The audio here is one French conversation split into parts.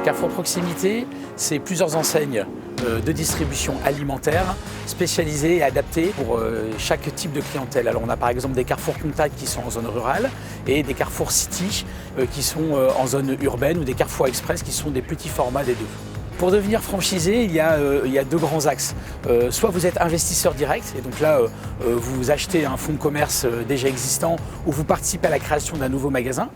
Carrefour Proximité, c'est plusieurs enseignes de distribution alimentaire spécialisées et adaptées pour chaque type de clientèle. Alors on a par exemple des Carrefour Contact qui sont en zone rurale et des Carrefour City qui sont en zone urbaine ou des Carrefour Express qui sont des petits formats des deux. Pour devenir franchisé, il y a deux grands axes. Soit vous êtes investisseur direct, et donc là, vous achetez un fonds de commerce déjà existant ou vous participez à la création d'un nouveau magasin.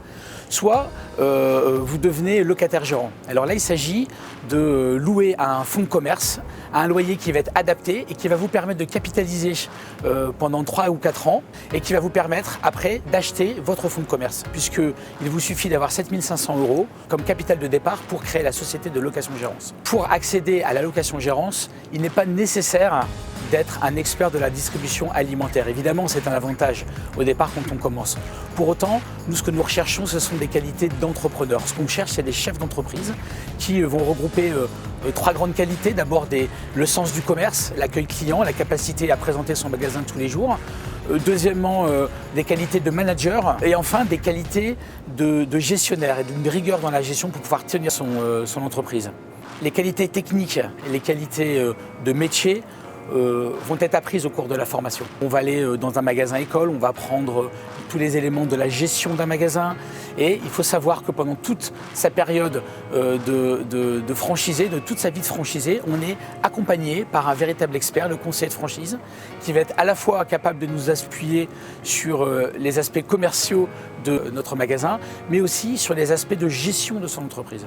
Soit vous devenez locataire gérant. Alors là, il s'agit de louer à un fonds de commerce à un loyer qui va être adapté et qui va vous permettre de capitaliser pendant 3 ou 4 ans et qui va vous permettre après d'acheter votre fonds de commerce, puisqu'il vous suffit d'avoir 7 500 € comme capital de départ pour créer la société de location-gérance. Pour accéder à la location-gérance, il n'est pas nécessaire d'être un expert de la distribution alimentaire. Évidemment, c'est un avantage au départ quand on commence. Pour autant, nous, ce que nous recherchons, ce sont des qualités d'entrepreneurs. Ce qu'on cherche, c'est des chefs d'entreprise qui vont regrouper 3 grandes qualités. D'abord, le sens du commerce, l'accueil client, la capacité à présenter son magasin tous les jours. Deuxièmement, des qualités de manager. Et enfin, des qualités de gestionnaire et d'une rigueur dans la gestion pour pouvoir tenir son entreprise. Les qualités techniques et les qualités de métier vont être apprises au cours de la formation. On va aller dans un magasin école, on va apprendre tous les éléments de la gestion d'un magasin et il faut savoir que pendant toute sa période de franchisé, de toute sa vie de franchisé, on est accompagné par un véritable expert, le conseiller de franchise, qui va être à la fois capable de nous appuyer sur les aspects commerciaux de notre magasin, mais aussi sur les aspects de gestion de son entreprise.